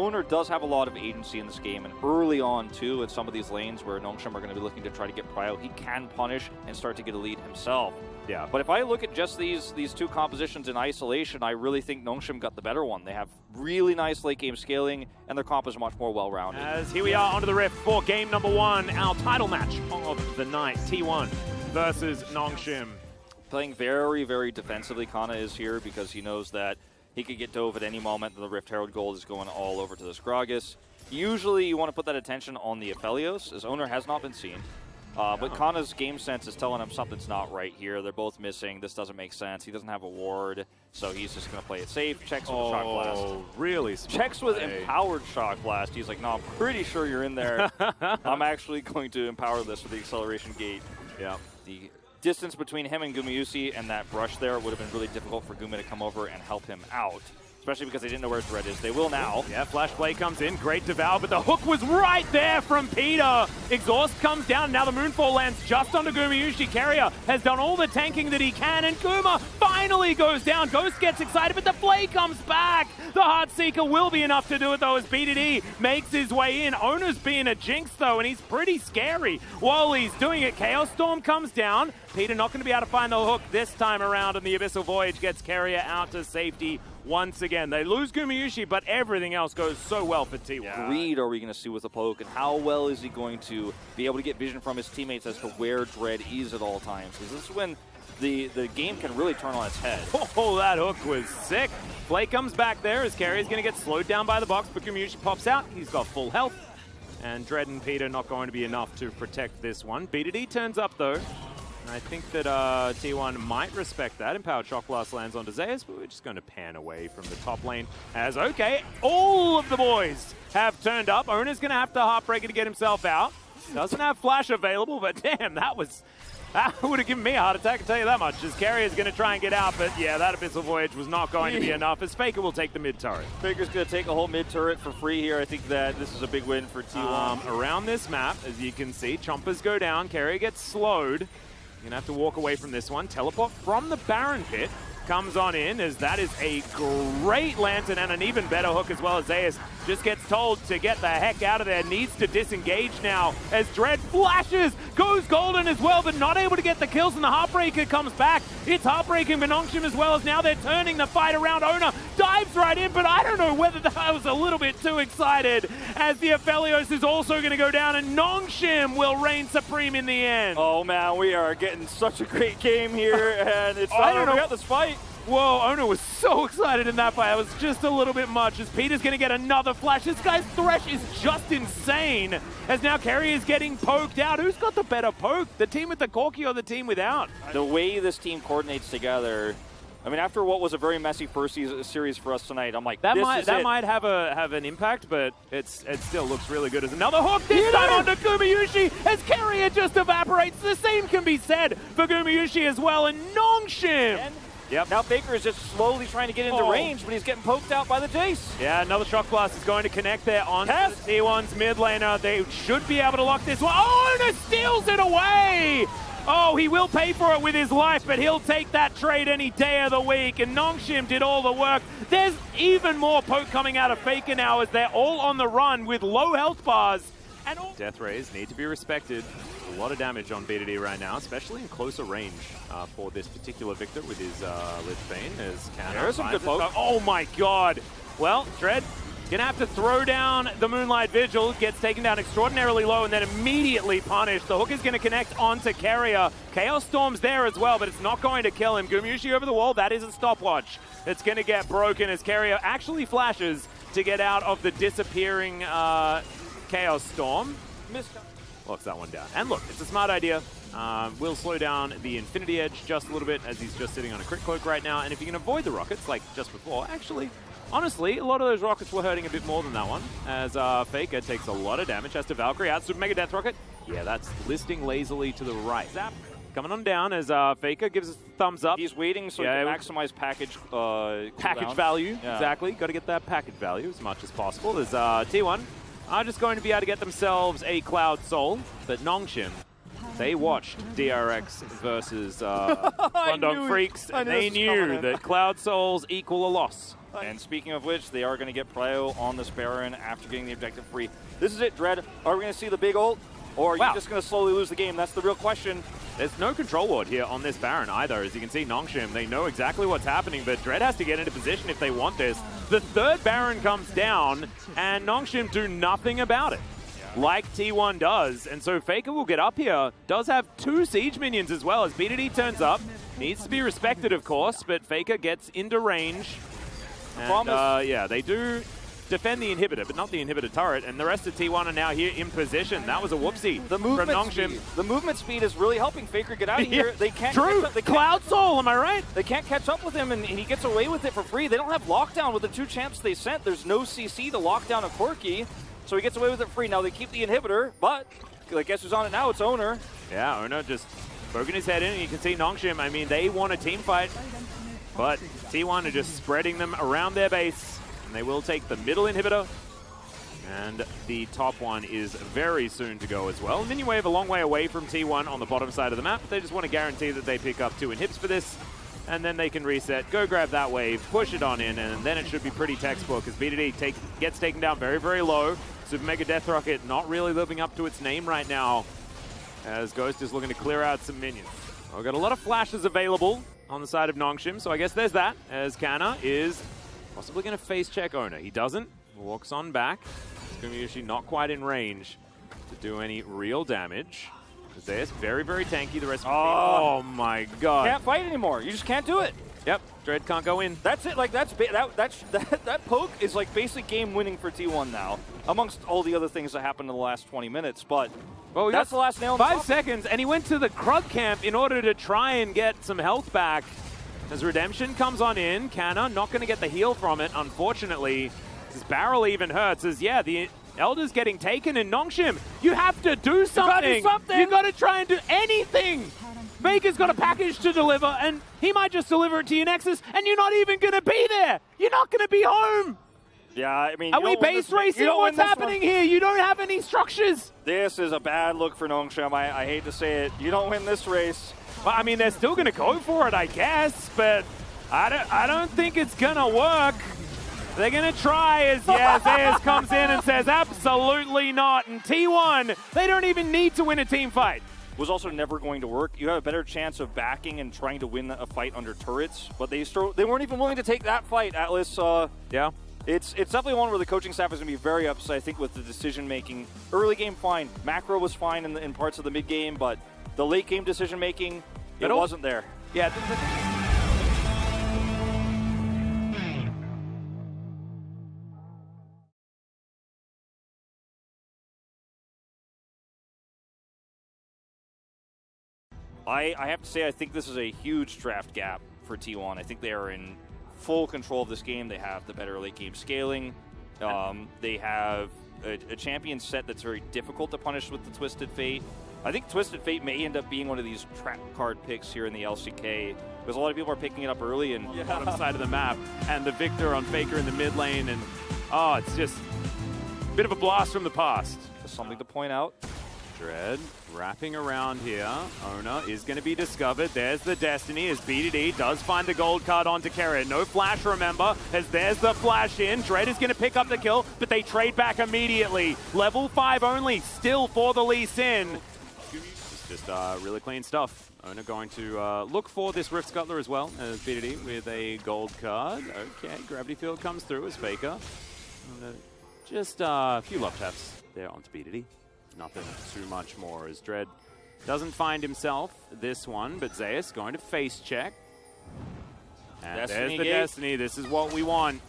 Owner does have a lot of agency in this game, and early on, too, in some of these lanes where Nongshim are going to be looking to try to get prio, he can punish and start to get a lead himself. Yeah. But if I look at just these two compositions in isolation, I really think Nongshim got the better one. They have really nice late game scaling, and their comp is much more well-rounded. As here we are onto the Rift for game number 1, our title match of the night, T1 versus Nongshim. Playing very, very defensively, Kana is here because he knows that he could get dove at any moment. The Rift Herald Gold is going all over to this Gragas. Usually you want to put that attention on the Aphelios, as Owner has not been seen. But Kana's game sense is telling him something's not right here. They're both missing. This doesn't make sense. He doesn't have a ward, so he's just going to play it safe. Checks with Shock Blast. Oh, really smart Checks with play. Empowered Shock Blast. He's like, no, I'm pretty sure you're in there. I'm actually going to empower this with the Acceleration Gate. Yeah. The distance between him and Gumayusi and that brush there would have been really difficult for Guma to come over and help him out. Especially because they didn't know where Dread is. They will now. Yeah, Flash Play comes in. Great devour, but the hook was right there from Peter. Exhaust comes down. Now the Moonfall lands just onto Gumayusi. Carrier has done all the tanking that he can, and Guma finally goes down. Ghost gets excited, but the Flay comes back. The Heartseeker will be enough to do it, though, as BDD makes his way in. Owner's being a jinx, though, and he's pretty scary while he's doing it. Chaos Storm comes down. Peter not going to be able to find the hook this time around, and the Abyssal Voyage gets Carrier out to safety once again. They lose Gumayusi, but everything else goes so well for T1. Yeah. Greed are we going to see with the poke, and how well is he going to be able to get vision from his teammates as to where Dread is at all times? Because this is when the game can really turn on its head. Oh, that hook was sick. Flay comes back there as Carrier's going to get slowed down by the box, but Gumayusi pops out. He's got full health. And Dread and Peter not going to be enough to protect this one. BDD turns up, though. I think that T1 might respect that. Empowered Shock Blast lands onto Zeus, but we're just going to pan away from the top lane as, okay, all of the boys have turned up. Owner's going to have to Heartbreaker to get himself out. Doesn't have Flash available, but damn, that would have given me a heart attack, I tell you that much. As Carrier's going to try and get out, but yeah, that Abyssal Voyage was not going to be enough, as Faker will take the mid turret. Faker's going to take a whole mid turret for free here. I think that this is a big win for T1. Around this map, as you can see, Chompers go down, Carrier gets slowed. You're going to have to walk away from this one. Teleport from the Baron Pit comes on in, as that is a great lantern and an even better hook as well. As Zeus just gets told to get the heck out of there. Needs to disengage now as Dread flashes, goes golden as well, but not able to get the kills, and the Heartbreaker comes back. It's heartbreaking for Nongshim as well, as now they're turning the fight around. Owner dives right in, but I don't know whether that was a little bit too excited, as the Aphelios is also going to go down, and Nongshim will reign supreme in the end. Oh man, we are getting such a great game here, and it's not over yet, this fight. Whoa, Owner was so excited in that fight. It was just a little bit much, as Peter's going to get another flash. This guy's Thresh is just insane, as now Carrier is getting poked out. Who's got the better poke? The team with the Corki or the team without? The way this team coordinates together, I mean, after what was a very messy first series for us tonight, I'm like, that this might have an impact, but it still looks really good. As another hook this time onto Gumayusi, as Carrier just evaporates. The same can be said for Gumayusi as well, and Nongshim. Yep. Now Faker is just slowly trying to get into range, but he's getting poked out by the Jace. Yeah, another Shock Blast is going to connect there on the T1's mid laner. They should be able to lock this one. Oh, and it steals it away! Oh, he will pay for it with his life, but he'll take that trade any day of the week. And Nongshim did all the work. There's even more poke coming out of Faker now, as they're all on the run with low health bars. And Death Rays need to be respected. A lot of damage on BDD right now, especially in closer range for this particular Victor with his Lich Bane. There's some good poke. Oh my god. Well, Dread gonna have to throw down the Moonlight Vigil, gets taken down extraordinarily low and then immediately punished. The hook is gonna connect onto Carrier. Chaos Storm's there as well, but it's not going to kill him. Gumayusi over the wall, that is a stopwatch. It's gonna get broken as Carrier actually flashes to get out of the disappearing Chaos Storm. Locks that one down. And look, it's a smart idea. We'll slow down the Infinity Edge just a little bit, as he's just sitting on a crit cloak right now. And if you can avoid the rockets, like just before, actually, honestly, a lot of those rockets were hurting a bit more than that one, as Faker takes a lot of damage, has to Valkyrie out, Super Mega Death Rocket. Yeah, that's listing lazily to the right. Zap coming on down as Faker gives us a thumbs up. He's waiting so he can maximize package value. Yeah. Exactly. Got to get that package value as much as possible. As T1 are just going to be able to get themselves a Cloud Soul, but Nongshim they watched DRX versus Rundong Freaks, and they knew that Cloud Souls equal a loss. And speaking of which, they are going to get Prio on this Baron after getting the objective free. This is it, Dread. Are we going to see the big ult, or are you just going to slowly lose the game? That's the real question. There's no control ward here on this Baron either. As you can see, Nongshim, they know exactly what's happening, but Dread has to get into position if they want this. The third Baron comes down, and Nongshim do nothing about it, like T1 does. And so Faker will get up here, does have 2 siege minions as well, as BDD turns up. Needs to be respected, of course, but Faker gets into range. And, yeah, they do defend the inhibitor, but not the inhibitor turret, and the rest of T1 are now here in position. That was a whoopsie from Nongshim. The movement speed is really helping Faker get out of here. They can't True. Cloud Soul, am I right? They can't catch up with him, and he gets away with it for free. They don't have lockdown with the 2 champs they sent. There's no CC to lock down a Corki, so he gets away with it free. Now they keep the inhibitor, but guess who's on it now? It's Owner. Yeah, Owner just poking his head in, and you can see Nongshim, I mean, they want a team fight, but T1 are just spreading them around their base. And they will take the middle inhibitor, and the top one is very soon to go as well. Minion Wave a long way away from T1 on the bottom side of the map. They just want to guarantee that they pick up 2 inhibs for this, and then they can reset, go grab that wave, push it on in, and then it should be pretty textbook as BDD gets taken down very, very low. Super Mega Death Rocket not really living up to its name right now, as Ghost is looking to clear out some minions. We've got a lot of flashes available on the side of Nongshim, so I guess there's that, as Kana is possibly going to face check Owner. He doesn't. Walks on back. He's going to be usually not quite in range to do any real damage. Zeus, very, very tanky. The rest of the oh my god. Can't fight anymore. You just can't do it. Yep. Dread can't go in. That's it. Like that poke is like basic game winning for T1 now, amongst all the other things that happened in the last 20 minutes. But well, that's the last nail in the coffin. 5 seconds, and he went to the Krug camp in order to try and get some health back. As Redemption comes on in, Kana not going to get the heal from it, unfortunately. His barrel even hurts as, yeah, the Elder's getting taken, and Nongshim, you have to do something. You got to try and do anything. Faker's got a package to deliver, and he might just deliver it to your Nexus, and you're not even going to be there. You're not going to be home. Yeah, I mean, are we base racing? What's happening here? You don't have any structures. This is a bad look for Nongshim. I hate to say it. You don't win this race. Well, I mean, they're still going to go for it, I guess, but I don't think it's going to work. They're going to try as Zeus comes in and says, absolutely not. And T1, they don't even need to win a team fight. Was also never going to work. You have a better chance of backing and trying to win a fight under turrets, but they weren't even willing to take that fight, Atlas. Yeah. It's definitely one where the coaching staff is going to be very upset, I think, with the decision-making. Early game, fine. Macro was fine in parts of the mid-game, but the late-game decision-making, it wasn't there. Yeah. I have to say, I think this is a huge draft gap for T1. I think they are in full control of this game. They have the better late-game scaling. They have a champion set that's very difficult to punish with the Twisted Fate. I think Twisted Fate may end up being one of these trap card picks here in the LCK, because a lot of people are picking it up early. And bottom side of the map, and the Victor on Faker in the mid lane, and it's just a bit of a blast from the past. Just something to point out. Dread wrapping around here. Owner is going to be discovered. There's the Destiny as BDD does find the gold card onto Carrier. No flash, remember, as there's the flash in. Dread is going to pick up the kill, but they trade back immediately. Level 5 only, still for the Lee Sin. It's just really clean stuff. Owner going to look for this Rift Scuttler as well as BDD with a gold card. Okay, Gravity Field comes through as Faker. Just a few love taps there onto BDD. Nothing too much more as Dread doesn't find himself this one, but Zeus going to face check. And there's the Destiny. This is what we want.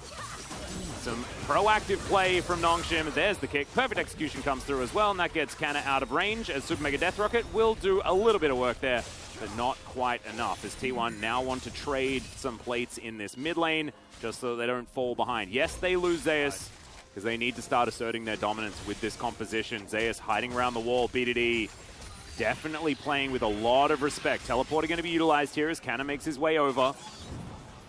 Some proactive play from Nongshim. There's the kick. Perfect execution comes through as well, and that gets Kana out of range as Super Mega Death Rocket will do a little bit of work there, but not quite enough as T1 now want to trade some plates in this mid lane just so they don't fall behind. Yes, they lose Zeus, because they need to start asserting their dominance with this composition. Zeus hiding around the wall. BDD definitely playing with a lot of respect. Teleporter going to be utilized here as Kana makes his way over.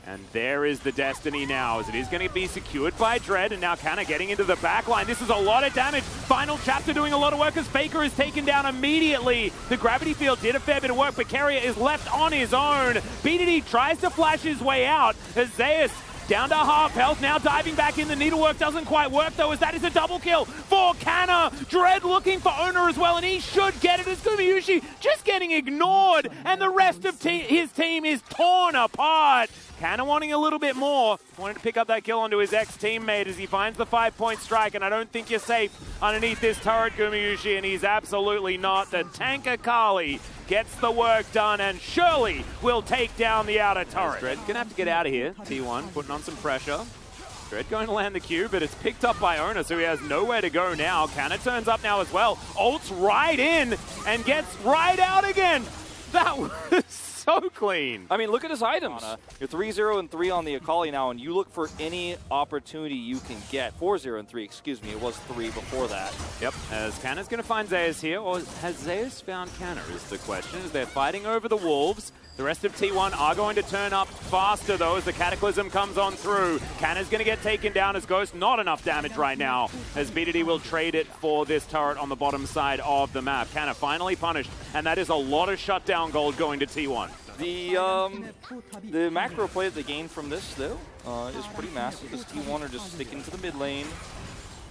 And there is the destiny now, as it is going to be secured by Dread, and now Canna getting into the back line. This is a lot of damage. Final chapter doing a lot of work as Faker is taken down immediately. The gravity field did a fair bit of work, but Carrier is left on his own. BDD tries to flash his way out as Zeus down to half health, now diving back in. The needlework doesn't quite work though, as that is a double kill for Canna. Dread looking for Owner as well, and he should get it. It's Gumayusi just getting ignored, and the rest of his team is torn apart. Canna wanting a little bit more. Wanted to pick up that kill onto his ex-teammate as he finds the 5-point strike, and I don't think you're safe underneath this turret, Gumayusi, and he's absolutely not. The tanker Kali gets the work done, and surely will take down the outer turret. Dread gonna have to get out of here. T1 putting on some pressure. Dread going to land the Q, but it's picked up by Owner, so he has nowhere to go now. Canna turns up now as well. Ults right in and gets right out again. That was so clean. I mean, look at his items. You're 3-0 and 3 on the Akali now, and you look for any opportunity you can get. 4-0 and 3, excuse me. It was 3 before that. Yep, as Canna's going to find Zeus here, or has Zeus found Canna is the question, as they're fighting over the Wolves. The rest of T1 are going to turn up faster, though, as the Cataclysm comes on through. Canna's going to get taken down as Ghost. Not enough damage right now, as BDD will trade it for this turret on the bottom side of the map. Canna finally punished, and that is a lot of shutdown gold going to T1. The macro play that they gained from this, though, is pretty massive, as T1 are just sticking to the mid lane.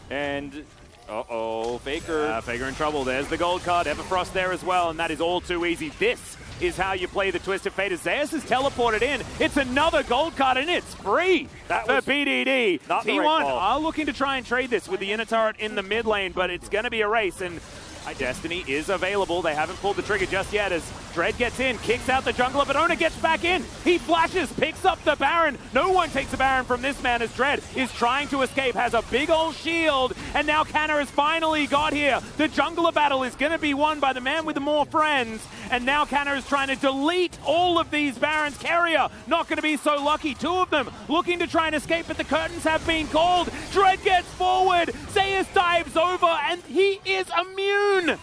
And uh-oh, Faker. Faker in trouble. There's the gold card. Everfrost there as well, and that is all too easy. This is how you play the Twisted Fate. As Zeus is teleported in, it's another gold card, and it's free for BDD. Not the T1 right call. are looking to try and trade this with the inner turret in the mid lane, but it's going to be a race, and Destiny is available. They haven't pulled the trigger just yet as Dread gets in, kicks out the jungler, but Owner gets back in. He flashes, picks up the Baron. No one takes the Baron from this man as Dread is trying to escape, has a big old shield, and now Canna has finally got here. The jungler battle is going to be won by the man with the more friends, and now Canna is trying to delete all of these Barons. Carrier not going to be so lucky. Two of them looking to try and escape, but the curtains have been called. Dread gets forward. Zeus dives over, and he is immune.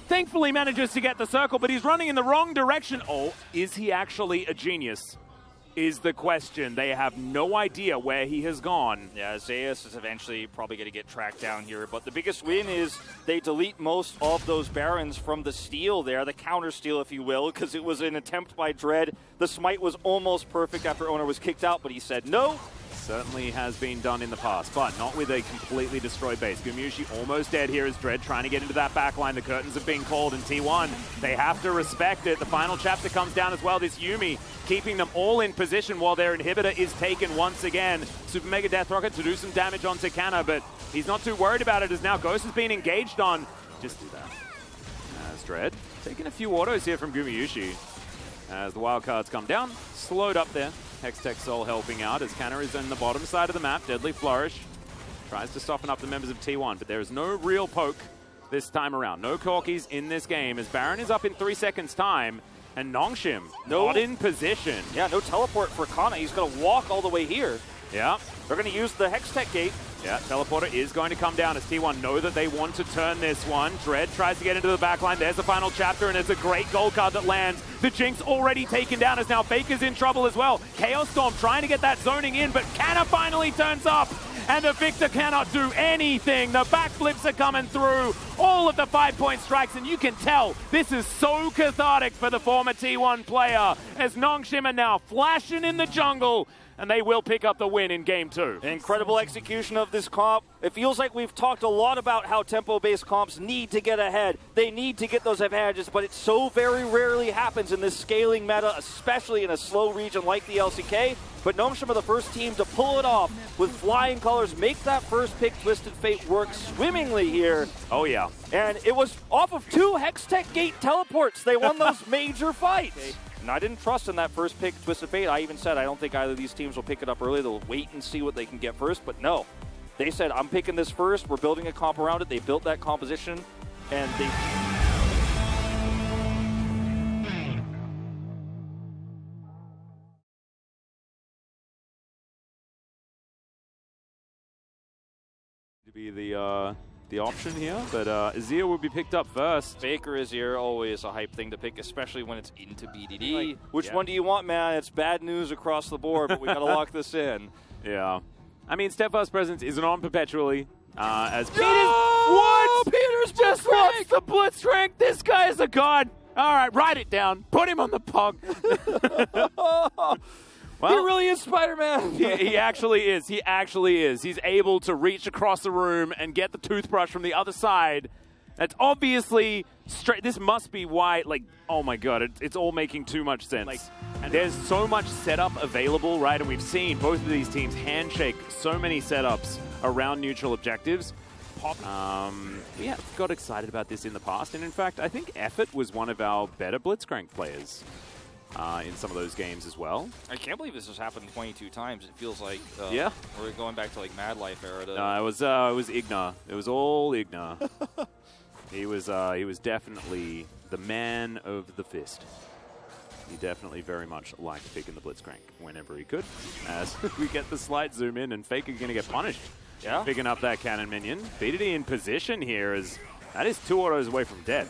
Thankfully manages to get the circle, but he's running in the wrong direction. Oh, is he actually a genius? Is the question. They have no idea where he has gone. Yeah, Zeus is eventually probably going to get tracked down here, but the biggest win is they delete most of those Barons from the steal there, the counter steal, if you will, because it was an attempt by Dread. The smite was almost perfect after Owner was kicked out, but he said no. Certainly has been done in the past, but not with a completely destroyed base. Gumayusi almost dead here as Dread trying to get into that backline. The curtains have been called, and T1, they have to respect it. The final chapter comes down as well. This Yuumi keeping them all in position while their inhibitor is taken once again. Super Mega Death Rocket to do some damage onto Canna, but he's not too worried about it as now Ghost has been engaged on. Just do that. As Dread taking a few autos here from Gumayusi. As the wildcards come down, slowed up there. Hextech Soul helping out as Canna is on the bottom side of the map. Deadly Flourish tries to soften up the members of T1, but there is no real poke this time around. No Corkies in this game as Baron is up in 3 seconds time, and Nongshim not in position. Yeah, no teleport for Kana. He's going to walk all the way here. Yeah. They're going to use the Hextech Gate. Yeah, Teleporter is going to come down as T1 know that they want to turn this one. Dread tries to get into the backline. There's the final chapter, and it's a great gold card that lands. The Jinx already taken down as now Faker's in trouble as well. Chaos Storm trying to get that zoning in, but Canna finally turns up, and the Victor cannot do anything. The backflips are coming through. All of the 5-point strikes, and you can tell this is so cathartic for the former T1 player as Nongshim are now flashing in the jungle, and they will pick up the win in Game 2. Incredible execution of this comp. It feels like we've talked a lot about how tempo-based comps need to get ahead. They need to get those advantages, but it so very rarely happens in this scaling meta, especially in a slow region like the LCK. But Nongshim are the first team to pull it off with flying colors, make that first pick Twisted Fate work swimmingly here. Oh, yeah. And it was off of 2 Hextech Gate teleports. They won those major fights. And I didn't trust in that first pick, Twisted Fate. I even said I don't think either of these teams will pick it up early. They'll wait and see what they can get first. But no, they said, I'm picking this first. We're building a comp around it. They built that composition, and they... To be the the option here, but Azir will be picked up first. Faker Azir, always a hype thing to pick, especially when it's into BDD. Like, Which one do you want, man? It's bad news across the board, but we got to lock this in. Yeah. I mean, Steadfast Presence isn't on perpetually. As No! What? Peter's Just lost the Blitzcrank. This guy is a god. All right, write it down. Put him on the pug. Well, he really is Spider-Man. he actually is. He actually is. He's able to reach across the room and get the toothbrush from the other side. That's obviously straight. This must be why, like, oh my god, it's all making too much sense. Like, and there's so much setup available, right? And we've seen both of these teams handshake so many setups around neutral objectives. We have got excited about this in the past, and in fact, I think Effort was one of our better Blitzcrank players in some of those games as well. I can't believe this has happened 22 times. It feels like yeah, we're going back to like Mad Life era. It was Igna. It was all Igna. He was definitely the man of the fist. He definitely very much liked picking the Blitzcrank whenever he could. As we get the slight zoom in, and Faker going to get punished. Yeah, picking up that cannon minion. BDD in position here is that is 2 autos away from dead.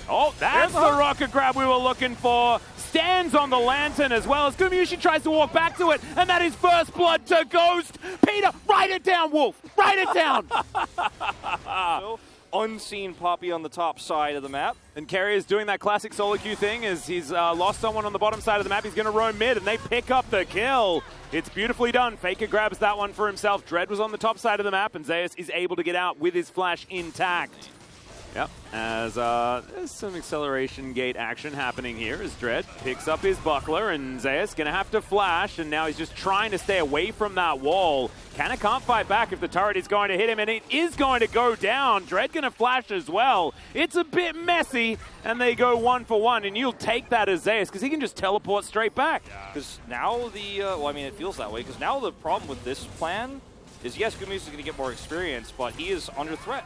Oh, that's the rocket grab we were looking for. Stands on the lantern as well as Gumayusi tries to walk back to it, and that is first blood to Ghost. Peter, write it down, Wolf. Write it down. unseen Poppy on the top side of the map. And Carrier is doing that classic solo queue thing as he's lost someone on the bottom side of the map. He's going to roam mid, and they pick up the kill. It's beautifully done. Faker grabs that one for himself. Dread was on the top side of the map, and Zeus is able to get out with his flash intact. Yep, as there's some acceleration gate action happening here as Dread picks up his buckler, and Zeus going to have to flash, and now he's just trying to stay away from that wall. Can't fight back if the turret is going to hit him, and it is going to go down. Dread going to flash as well. It's a bit messy, and they go 1 for 1, and you'll take that as Zeus, because he can just teleport straight back. Because now it feels that way, because now the problem with this plan is, yes, Gumayusi is going to get more experience, but he is under threat.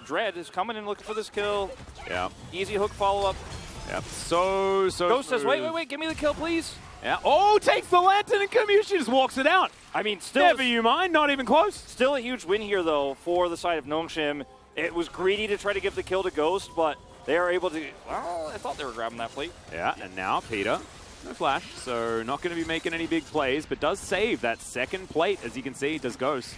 Dread is coming in looking for this kill. Yeah. Easy hook follow-up. Yep. So Ghost says, wait, give me the kill, please. Yeah. Oh, takes the lantern, and Gumayusi just walks it out. I mean, still... Never you mind, not even close. Still a huge win here, though, for the side of Nongshim. It was greedy to try to give the kill to Ghost, but they are able to... Well, I thought they were grabbing that plate. Yeah, and now Peter... No flash, so not going to be making any big plays, but does save that second plate, as you can see, does Ghost.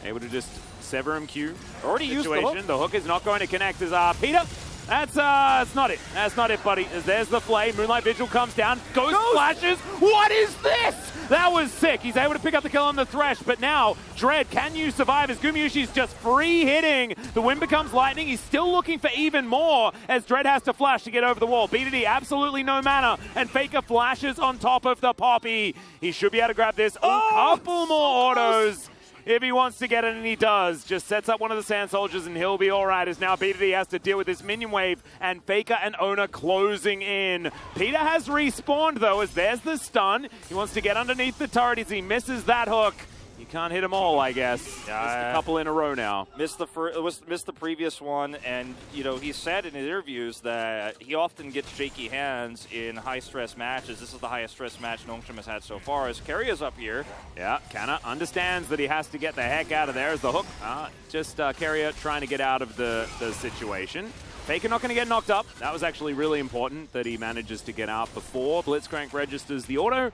Able to just sever him Q. Already used the hook. The hook is not going to connect as Peter. That's not it. That's not it, buddy. As there's the flame. Moonlight Vigil comes down. Ghost flashes. What is this? That was sick. He's able to pick up the kill on the Thresh, but now, Dread, can you survive as Gumayushi's just free hitting? The wind becomes lightning. He's still looking for even more as Dread has to flash to get over the wall. BDD, absolutely no mana, and Faker flashes on top of the Poppy. He should be able to grab this. Couple more autos. If he wants to get it, and he does, just sets up one of the Sand Soldiers, and he'll be all right, as now BDD has to deal with this minion wave, and Faker and Ona closing in. Peter has respawned, though, as there's the stun. He wants to get underneath the turret as he misses that hook. You can't hit them all, I guess. Just a couple in a row now. Missed the previous one, and he said in his interviews that he often gets shaky hands in high-stress matches. This is the highest-stress match Nongshim has had so far, as Carrier's up here. Yeah, Kana understands that he has to get the heck out of there as the hook. Just Carrier trying to get out of the situation. Faker not going to get knocked up. That was actually really important that he manages to get out before Blitzcrank registers the auto.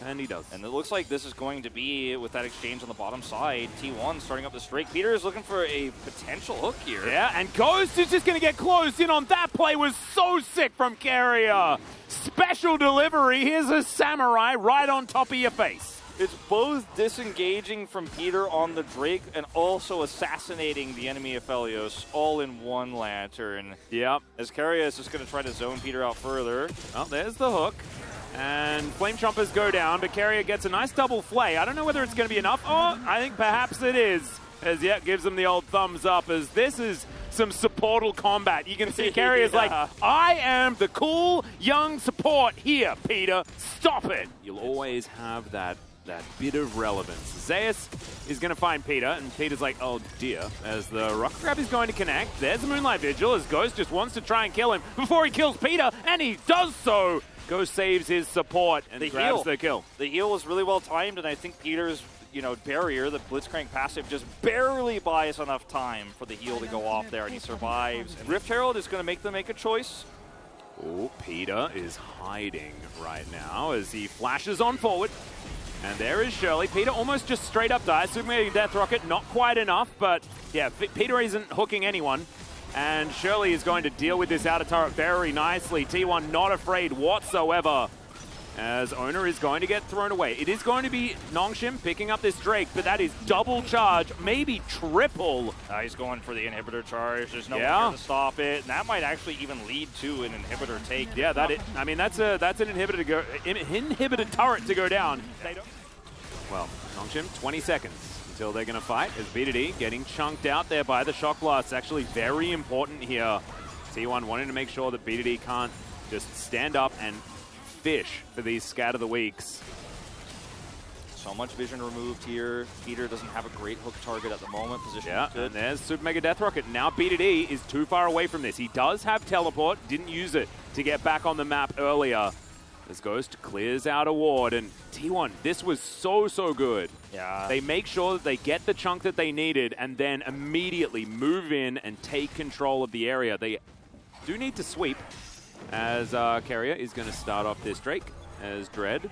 And he does. And it looks like this is going to be, with that exchange on the bottom side, T1 starting up the streak. Peter is looking for a potential hook here. Yeah, and Ghost is just going to get closed in on that play. Was so sick from Carrier. Special delivery. Here's a samurai right on top of your face. It's both disengaging from Peter on the Drake and also assassinating the enemy Aphelios all in one lantern. Yep. As Carrier is just going to try to zone Peter out further. Well, there's the hook. And Flame Chompers go down, but Carrier gets a nice double flay. I don't know whether it's going to be enough. Oh, I think perhaps it is. As, gives them the old thumbs up, as this is some supportal combat. You can see Carrier's like, I am the cool young support here, Peter. Stop it. You'll always have that bit of relevance. Zeus is going to find Peter, and Peter's like, oh dear, as the rock grab is going to connect. There's the Moonlight Vigil, as Ghost just wants to try and kill him before he kills Peter, and he does so. Ghost saves his support and grabs the kill. The heal was really well timed, and I think Peter's barrier, the Blitzcrank passive just barely buys enough time for the heal to go off there, and he survives. And Rift Herald is going to make them make a choice. Oh, Peter is hiding right now as he flashes on forward. And there is Shirley. Peter almost just straight up dies. Super Mega Death Rocket, not quite enough, but yeah, Peter isn't hooking anyone. And Shirley is going to deal with this outer turret very nicely. T1 not afraid whatsoever, as Owner is going to get thrown away. It is going to be Nongshim picking up this Drake, but that is double charge, maybe triple. He's going for the inhibitor charge. There's no one here to stop it. And that might actually even lead to an inhibitor take. Yeah, that's an inhibitor to go, inhibitor turret to go down. Well, Nongshim, 20 seconds until they're going to fight, as B2D getting chunked out there by the Shock Blast. Actually very important here. T1 wanting to make sure that B2D can't just stand up and fish for these Scat of the Weeks. So much vision removed here. Peter doesn't have a great hook target at the moment. Position good. And there's Super Mega Death Rocket. Now B2D is too far away from this. He does have teleport, didn't use it to get back on the map earlier. As Ghost clears out a ward, and T1, this was so good. Yeah. They make sure that they get the chunk that they needed and then immediately move in and take control of the area. They do need to sweep, as Carrier is going to start off this Drake, as Dread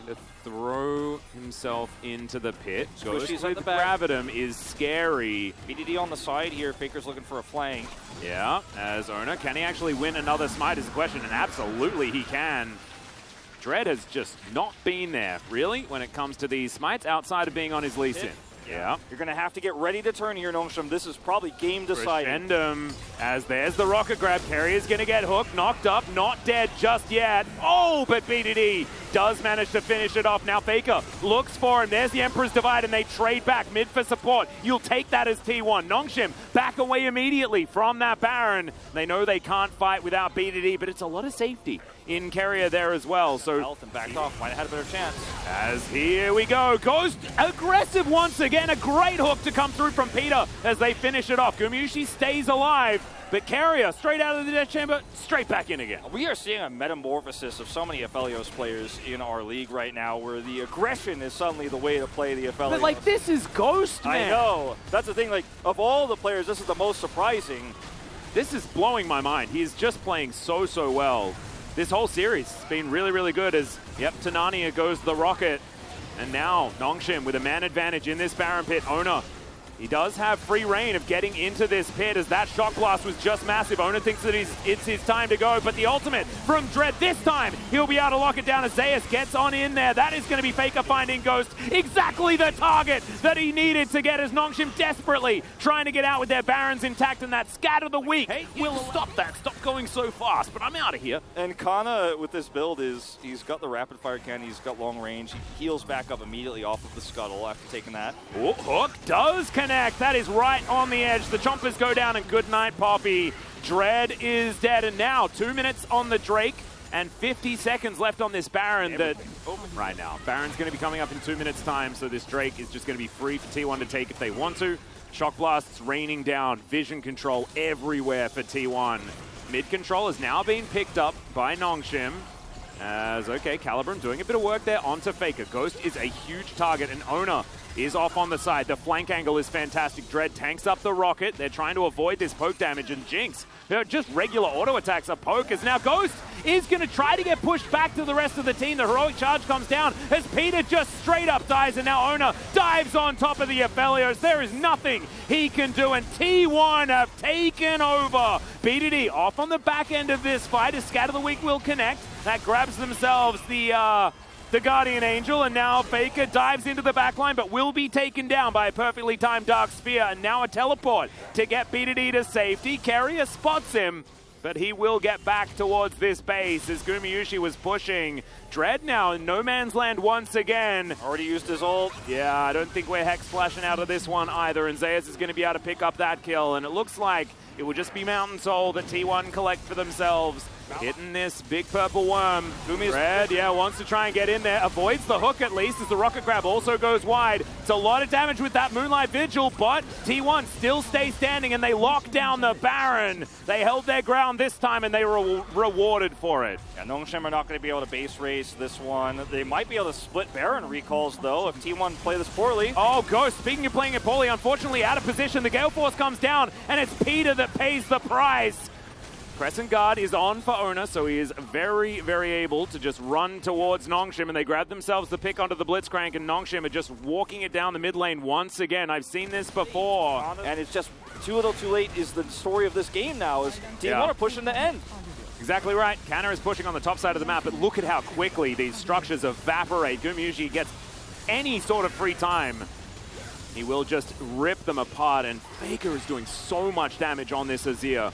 going to throw himself into the pit. Ghost with Gravitum is scary. BDD on the side here. Faker's looking for a flank. Yeah, as Owner, can he actually win another smite is the question, and absolutely he can. Dread has just not been there, really, when it comes to these smites, outside of being on his Lee Sin. Yeah. You're going to have to get ready to turn here, Nongshim. This is probably game deciding. Crescendum, as there's the rocket grab. Carrier's going to get hooked, knocked up, not dead just yet. Oh, but BDD does manage to finish it off. Now Faker looks for him. There's the Emperor's Divide, and they trade back mid for support. You'll take that as T1. Nongshim back away immediately from that Baron. They know they can't fight without BDD, but it's a lot of safety in Carrier there as well. So health and backed off. Might have had a better chance. As here we go. Ghost aggressive once again. A great hook to come through from Peter as they finish it off. Gumayusi stays alive, but Carrier straight out of the death chamber, straight back in again. We are seeing a metamorphosis of so many Aphelios players in our league right now, where the aggression is suddenly the way to play the Aphelios. But like, this is Ghost, man. I know. That's the thing. Like, of all the players, this is the most surprising. This is blowing my mind. He's just playing so well. This whole series has been really good as, yep, Tanania goes the rocket. And now Nongshim with a man advantage in this Baron pit. Owner, he does have free reign of getting into this pit, as that Shock Blast was just massive. Owner thinks that it's his time to go, but the ultimate from Dread this time, he'll be able to lock it down as Zayas gets on in there. That is going to be Faker finding Ghost. Exactly the target that he needed to get, as Nongshim desperately trying to get out with their Barons intact, and that Scat of the Week. Hey, will stop that. Stop going so fast, but I'm out of here. And Kana with this build is, he's got the rapid fire cannon, he's got long range. He heals back up immediately off of the scuttle after taking that. Oh, hook does connect. That is right on the edge. The chompers go down, and good night, Poppy. Dread is dead, and now 2 minutes on the Drake and 50 seconds left on this Baron. Right now, Baron's going to be coming up in 2 minutes time, so this Drake is just going to be free for T1 to take if they want to. Shock Blasts raining down, vision control everywhere for T1. Mid control is now being picked up by Nongshim. As, okay, Calibrum doing a bit of work there onto Faker. Ghost is a huge target, and Owner is off on the side. The flank angle is fantastic. Dread tanks up the rocket. They're trying to avoid this poke damage, and Jinx, just regular auto attacks are poke, as now Ghost is going to try to get pushed back to the rest of the team. The heroic charge comes down as Peter just straight up dies, and now Owner dives on top of the Aphelios. There is nothing he can do, and T1 have taken over. BDD off on the back end of this fight as Scat of the Week will connect. That grabs themselves the Guardian Angel, and now Faker dives into the backline, but will be taken down by a perfectly timed Dark Spear, and now a teleport to get BDD to safety. Carrier spots him, but he will get back towards this base as Gumayusi was pushing. Dread now in no man's land once again. Already used his ult. Yeah, I don't think we're Hex flashing out of this one either, and Zayas is going to be able to pick up that kill, and it looks like It will just be Mountain Soul that T1 collect for themselves. Hitting this big purple worm. Red, yeah, wants to try and get in there. Avoids the hook at least as the rocket grab also goes wide. It's a lot of damage with that Moonlight Vigil, but T1 still stay standing and they lock down the Baron. They held their ground this time and they were rewarded for it. Yeah, Nongshim are not going to be able to base race this one. They might be able to split Baron recalls though if T1 play this poorly. Oh, Ghost, speaking of playing it poorly, unfortunately out of position. The Gale Force comes down and it's Peter that pays the price. Crescent Guard is on for Ona, so he is very, very able to just run towards Nongshim, and they grab themselves the pick onto the Blitzcrank, and Nongshim are just walking it down the mid lane once again. I've seen this before. And it's just too little too late is the story of this game now, is T1 are pushing to end. Exactly right. Canna is pushing on the top side of the map, but look at how quickly these structures evaporate. Gumayusi gets any sort of free time. He will just rip them apart, and Faker is doing so much damage on this Azir.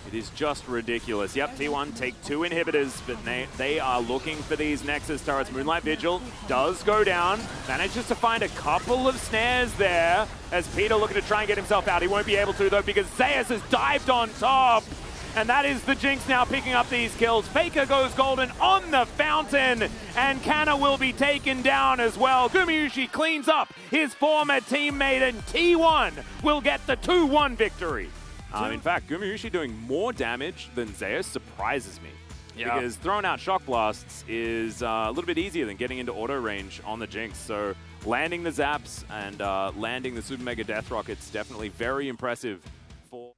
It is just ridiculous. Yep, T1 take 2 inhibitors, but they are looking for these Nexus turrets. Moonlight Vigil does go down. Manages to find a couple of snares there as Peter looking to try and get himself out. He won't be able to, though, because Zeus has dived on top. And that is the Jinx now picking up these kills. Faker goes golden on the fountain, and Canna will be taken down as well. Gumayusi cleans up his former teammate, and T1 will get the 2-1 victory. In fact, Gumayusi doing more damage than Zeus surprises me. Yeah. Because throwing out Shock Blasts is a little bit easier than getting into auto range on the Jinx. So landing the Zaps and landing the Super Mega Death Rockets definitely very impressive for...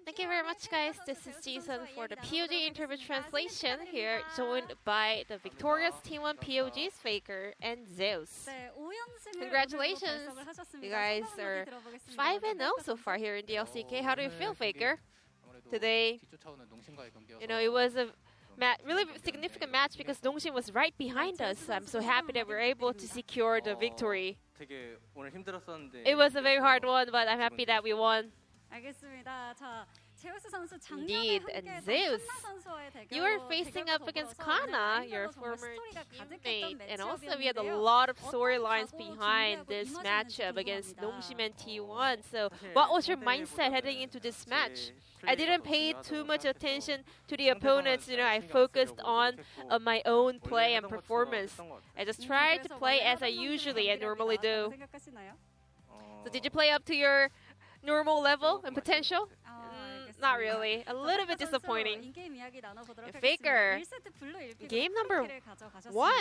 Thank you very much, guys. This is Jason for the POG interview translation here, joined by the victorious T1 POGs, Faker and Zeus. Congratulations. You guys are 5-0 so far here in the LCK. How do you feel, Faker? Today, you know, it was a really significant match because Nongshim was right behind us. I'm so happy that we were able to secure the victory. It was a very hard one, but I'm happy that we won. Indeed, and Zeus, you were facing up against Kana, your former teammate, and also we had a lot of storylines behind this matchup against Nongshim and T1. So what was your mindset heading into this match? I didn't pay too much attention to the opponents, you know, I focused on my own play and performance. I just tried to play as I usually and normally do. So did you play up to your normal level and potential? Not really. A little bit disappointing. Faker, game number 1.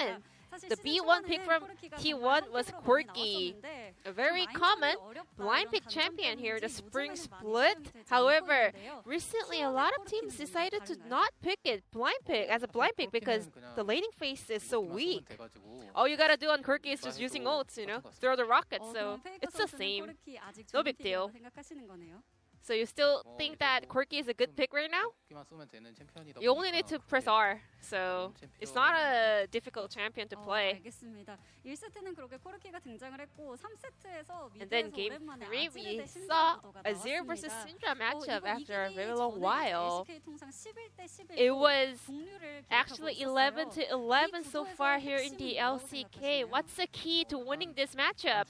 The B1 pick from T1 was Quirky. A very common blind pick champion here, the Spring Split. However, recently a lot of teams decided to not pick it as a blind pick because the laning phase is so weak. All you gotta do on Quirky is just using ults, you know, throw the rockets, so it's the same. No big deal. So you still think that Quirky is a good pick right now? You only need to press R, so it's not a difficult champion to play. And then game 3, we saw a Azir versus Syndra matchup after a very long while. It was actually 11-11 so far here in the LCK. What's the key to winning this matchup?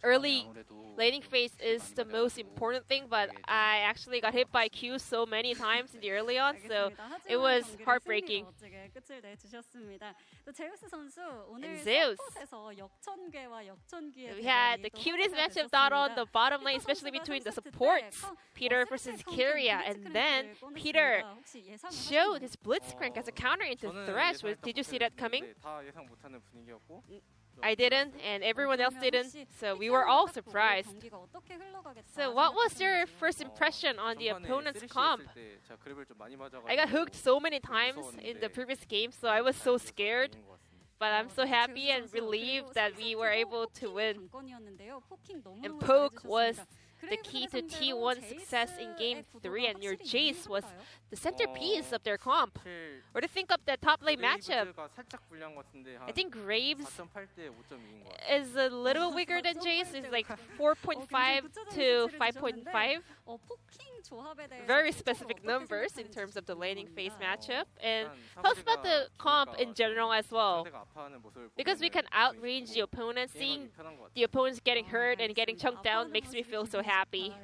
Early laning phase is the most important thing, but I actually got hit by Q so many times in the early on, so it was heartbreaking. And Zeus, we had the cutest matchup not on the bottom lane, especially between the supports, Peter versus Kyria, and then Peter showed his Blitzcrank as a counter into Thresh. Did you see that coming? I didn't, and everyone else didn't, so we were all surprised. So what was your first impression on the opponent's comp? I got hooked so many times in the previous game, so I was so scared. But I'm so happy and relieved that we were able to win. And Poke was the key to T1's success in Game 3, and your Jace was the centerpiece of their comp. What do you think of the top lane matchup? I think Graves is a little weaker than Jace. It's like 4.5 to 5.5. very specific numbers in terms of the laning phase matchup. And tell us about the comp in general as well. Because we can outrange the opponent, seeing the opponents getting hurt and getting chunked down makes me feel so happy.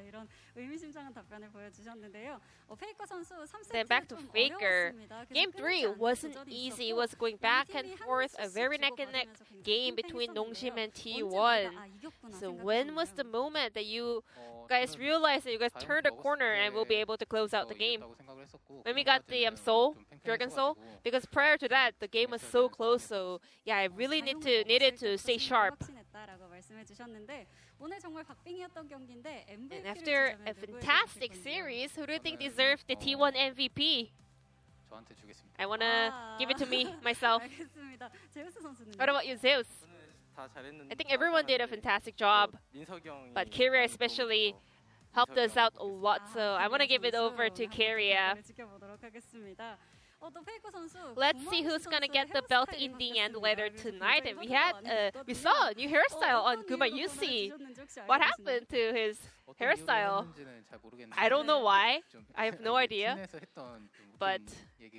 Then back to Faker. Game 3 wasn't easy. It was going back and forth, a very neck and neck game between Nongshim and T1. So when was the moment that you guys realized that you guys turned a corner and will be able to close out the game? When we got the Dragon Soul, because prior to that, the game was so close. So yeah, I really needed to stay sharp. And after a fantastic series, who do you think deserved the T1 MVP? I want to give it to me, myself. What about you, Zeus? I think everyone did a fantastic job, but Kyria especially helped us out a lot, so I want to give it over to Kyria. Let's see who's gonna get the belt in the end later tonight. And we saw a new hairstyle on Gumayusi. What happened to his hairstyle? I don't know why. I have no idea. But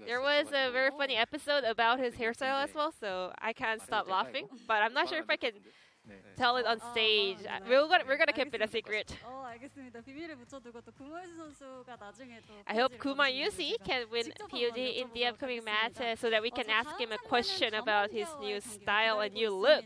there was a very funny episode about his hairstyle as well, so I can't stop laughing. But I'm not sure if I can tell it on stage. We're gonna keep it a secret. I hope Gumayusi can win POD in the upcoming match so that we can ask him a question about his new style and new look.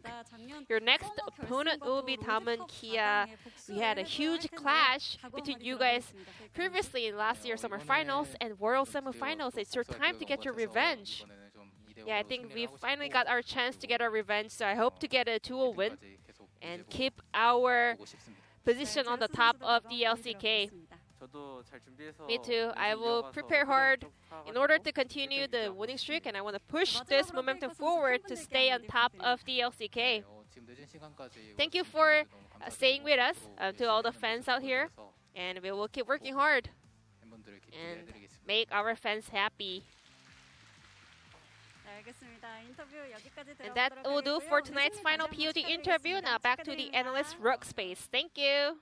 Your next opponent will be Damon Kia. We had a huge clash between you guys previously in last year's summer finals and World semifinals. It's your time to get your revenge. Yeah, I think we finally got our chance to get our revenge, so I hope to get a 2-0 win and keep our position on the top of the LCK. Me too. I will prepare hard in order to continue the winning streak, and I want to push this momentum forward to stay on top of the LCK. Thank you for staying with us, to all the fans out here, and we will keep working hard and make our fans happy. And that will do for tonight's final POD interview. Now back to the analyst workspace. Thank you.